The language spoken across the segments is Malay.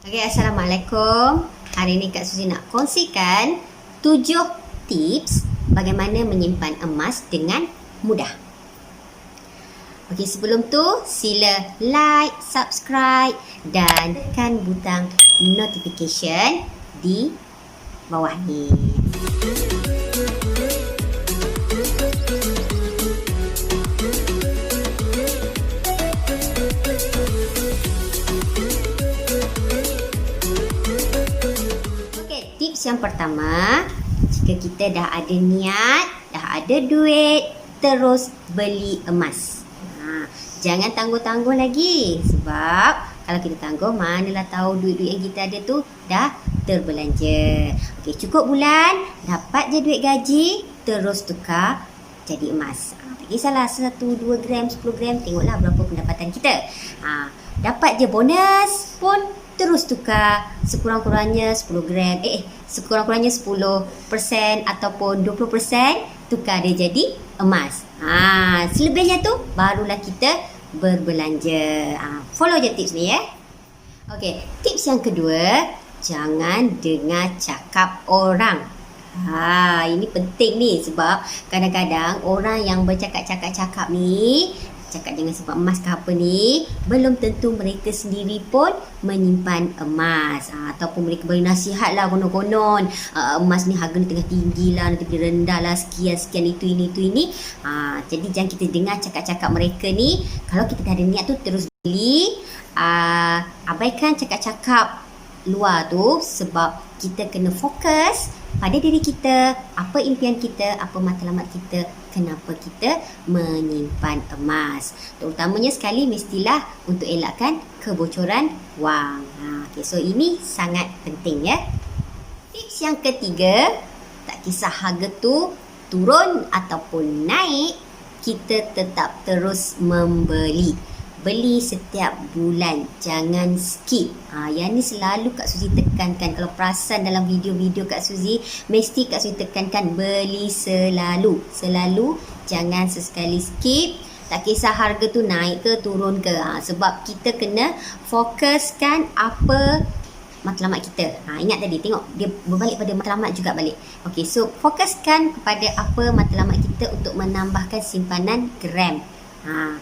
Okay, Assalamualaikum. Hari ini Kak Suzy nak kongsikan 7 tips bagaimana menyimpan emas dengan mudah. Okey, sebelum tu sila like, subscribe dan tekan butang notification di bawah ni. Tips yang pertama, jika kita dah ada niat, dah ada duit, terus beli emas. Jangan tangguh-tangguh lagi, sebab kalau kita tangguh, manalah tahu duit-duit yang kita ada tu dah terbelanja. Okey, cukup bulan, dapat je duit gaji, terus tukar jadi emas. Tak kisahlah 1, 2 gram, 10 gram, tengoklah berapa pendapatan kita. Dapat je bonus pun terus tukar sekurang-kurangnya 10 gram, sekurang-kurangnya 10% ataupun 20% tukar dia jadi emas. Selebihnya tu barulah kita berbelanja. Follow je tips ni ya. Okey, tips yang kedua, jangan dengar cakap orang. Ini penting ni, sebab kadang-kadang orang yang bercakap-cakap ni, cakap jangan simpan emas ke apa ni, belum tentu mereka sendiri pun menyimpan emas. Ataupun mereka beri nasihat lah konon-konon, emas ni harga ni tengah tinggi lah, nanti dia rendah lah, sekian itu ini. Jadi jangan kita dengar cakap-cakap mereka ni. Kalau kita dah ada niat tu, terus beli. Abaikan cakap-cakap luar tu, sebab kita kena fokus pada diri kita, apa impian kita, apa matlamat kita, kenapa kita menyimpan emas. Terutamanya sekali mestilah untuk elakkan kebocoran wang. Okay, so ini sangat penting ya. Tips yang ketiga, tak kisah harga tu turun ataupun naik, kita tetap terus membeli. Beli setiap bulan, jangan skip. Yang ni selalu Kak Suzy tekankan. Kalau perasan dalam video-video Kak Suzy, mesti Kak Suzy tekankan beli selalu. Selalu, jangan sesekali skip. Tak kisah harga tu naik ke turun ke. Sebab kita kena fokuskan apa matlamat kita. Ingat tadi, tengok dia berbalik pada matlamat juga balik. Okey, so fokuskan kepada apa matlamat kita untuk menambahkan simpanan gram.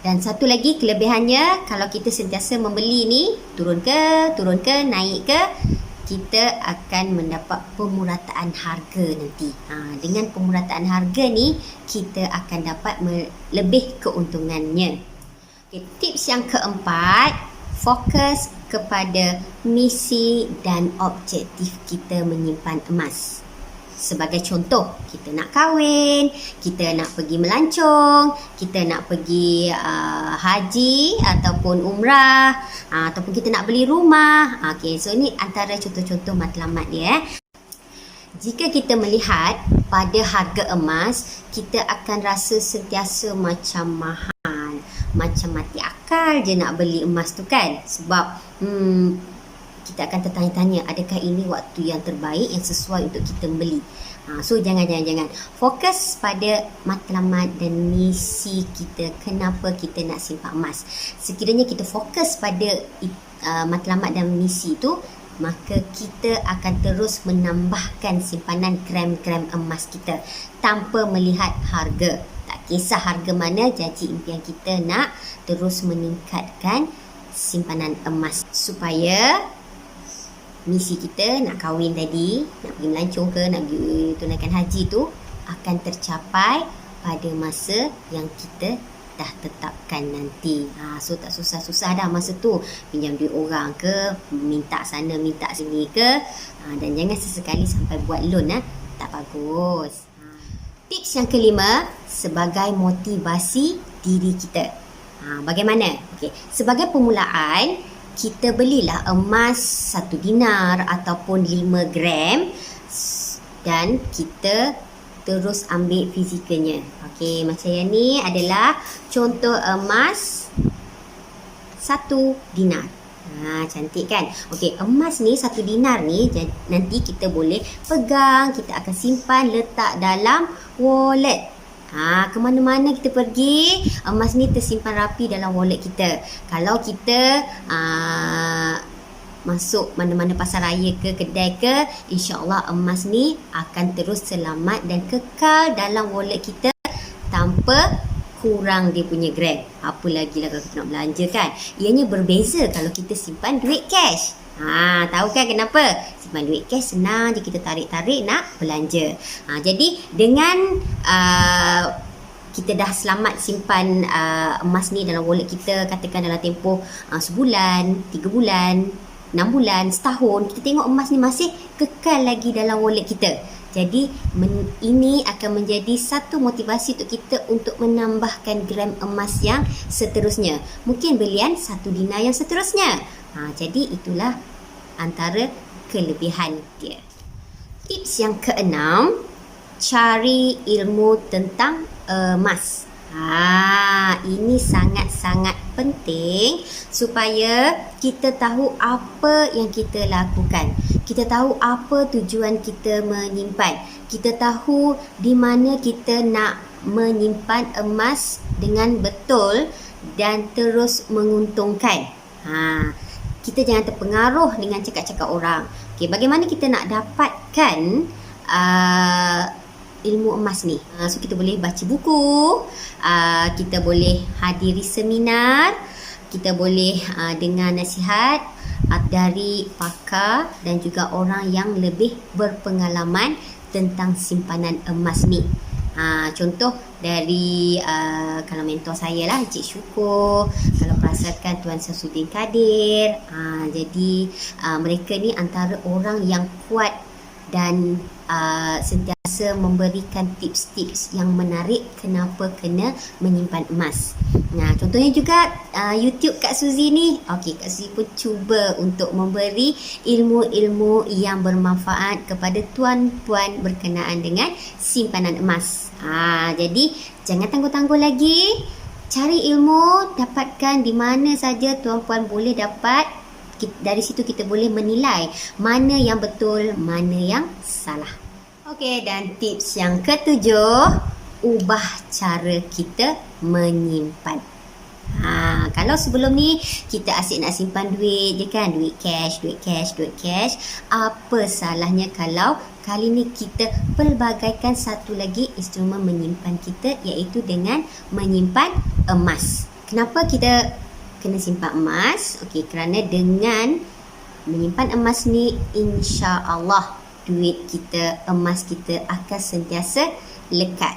Dan satu lagi kelebihannya, kalau kita sentiasa membeli ni, turun ke, naik ke, kita akan mendapat pemurataan harga nanti. Dengan pemurataan harga ni, kita akan dapat lebih keuntungannya. Okay, tips yang keempat, fokus kepada misi dan objektif kita menyimpan emas. Sebagai contoh, kita nak kahwin, kita nak pergi melancong, kita nak pergi haji ataupun umrah, ataupun kita nak beli rumah. Okay, so ini antara contoh-contoh matlamat dia. Jika kita melihat pada harga emas, kita akan rasa sentiasa macam mahal, macam mati akal je nak beli emas tu kan. Sebab kita akan tertanya-tanya, adakah ini waktu yang terbaik, yang sesuai untuk kita beli. So jangan. Fokus pada matlamat dan misi kita, kenapa kita nak simpan emas. Sekiranya kita fokus pada matlamat dan misi itu, maka kita akan terus menambahkan simpanan gram-gram emas kita tanpa melihat harga. Tak kisah harga mana, janji impian kita nak terus meningkatkan simpanan emas supaya misi kita nak kahwin tadi, nak pergi melancong ke, nak pergi tunaikan haji tu akan tercapai pada masa yang kita dah tetapkan nanti. So tak susah-susah dah masa tu pinjam duit orang ke, minta sana minta sini ke, dan jangan sesekali sampai buat loan. Tak bagus. Tips yang kelima, sebagai motivasi diri kita. Bagaimana? Okey, sebagai permulaan, kita belilah emas 1 dinar ataupun 5 gram dan kita terus ambil fizikalnya. Okey, macam yang ni adalah contoh emas 1 dinar. Cantik kan? Okey, emas ni 1 dinar ni nanti kita boleh pegang, kita akan simpan, letak dalam wallet. Kemana-mana kita pergi, emas ni tersimpan rapi dalam wallet kita. Kalau kita masuk mana-mana pasar raya ke kedai ke, insya-Allah emas ni akan terus selamat dan kekal dalam wallet kita tanpa kurang dia punya gram. Apa lagi lah kalau kita nak belanja kan. Ianya berbeza kalau kita simpan duit cash. Tahu kan kenapa? Simpan duit cash senang je kita tarik-tarik nak belanja. Jadi dengan kita dah selamat simpan emas ni dalam wallet kita, katakan dalam tempoh sebulan, 3 bulan, 6 bulan, setahun, kita tengok emas ni masih kekal lagi dalam wallet kita. Jadi ini akan menjadi satu motivasi untuk kita untuk menambahkan gram emas yang seterusnya. Mungkin belian 1 dinar yang seterusnya. Jadi itulah antara kelebihan dia. Tips yang keenam, cari ilmu tentang emas. Ini sangat-sangat penting supaya kita tahu apa yang kita lakukan. Kita tahu apa tujuan kita menyimpan. Kita tahu di mana kita nak menyimpan emas dengan betul dan terus menguntungkan. Kita jangan terpengaruh dengan cakap-cakap orang. Okay, bagaimana kita nak dapatkan ilmu emas ni? So kita boleh baca buku, kita boleh hadiri seminar, kita boleh dengar nasihat dari pakar dan juga orang yang lebih berpengalaman tentang simpanan emas ni. Contoh dari kalau mentor saya lah, Encik Syukur, kalau perasakan Tuan Syamsuddin Kadir. Jadi mereka ni antara orang yang kuat dan sentiasa memberikan tips-tips yang menarik kenapa kena menyimpan emas. Contohnya juga YouTube Kak Suzy ni. Okey, Kak Suzy pun cuba untuk memberi ilmu-ilmu yang bermanfaat kepada tuan-puan berkenaan dengan simpanan emas. Jadi jangan tangguh-tangguh lagi. Cari ilmu, dapatkan di mana saja tuan-puan boleh dapat. Dari situ kita boleh menilai mana yang betul, mana yang salah. Okey, dan tips yang ketujuh, ubah cara kita menyimpan. Kalau sebelum ni kita asyik nak simpan duit je kan, duit cash. Apa salahnya kalau kali ni kita pelbagaikan satu lagi instrumen menyimpan kita, iaitu dengan menyimpan emas. Kenapa kita kena simpan emas? Okey, kerana dengan menyimpan emas ni, insya-Allah duit kita, emas kita akan sentiasa lekat.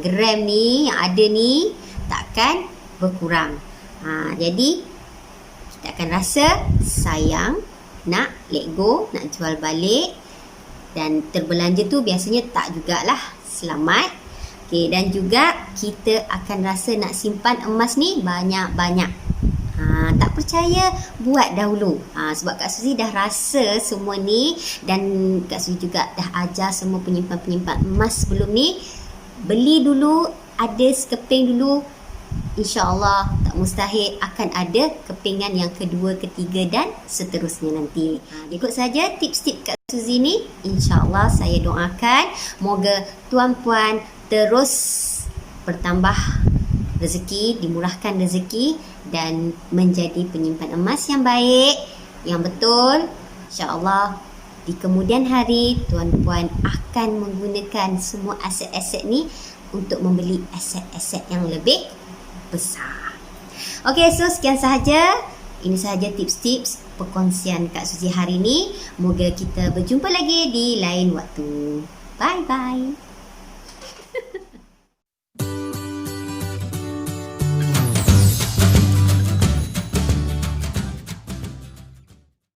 Gram ni yang ada ni takkan berkurang. Jadi kita akan rasa sayang, nak let go, nak jual balik, dan terbelanja tu biasanya tak jugalah selamat. Okey, dan juga kita akan rasa nak simpan emas ni banyak-banyak. Tak percaya, buat dahulu. Sebab Kak Suzy dah rasa semua ni, dan Kak Suzy juga dah ajar semua penyimpan-penyimpan emas sebelum ni. Beli dulu, ada sekeping dulu, insya-Allah tak mustahil akan ada kepingan yang kedua, ketiga dan seterusnya nanti. Ikut saja tips-tips Kak Suzy ni, insya-Allah saya doakan moga tuan-puan terus bertambah rezeki, dimurahkan rezeki dan menjadi penyimpan emas yang baik, yang betul. InsyaAllah di kemudian hari tuan-puan akan menggunakan semua aset-aset ni untuk membeli aset-aset yang lebih besar. Okey, so sekian sahaja. Ini sahaja tips-tips perkongsian Kak Suzy hari ini. Moga kita berjumpa lagi di lain waktu. Bye-bye.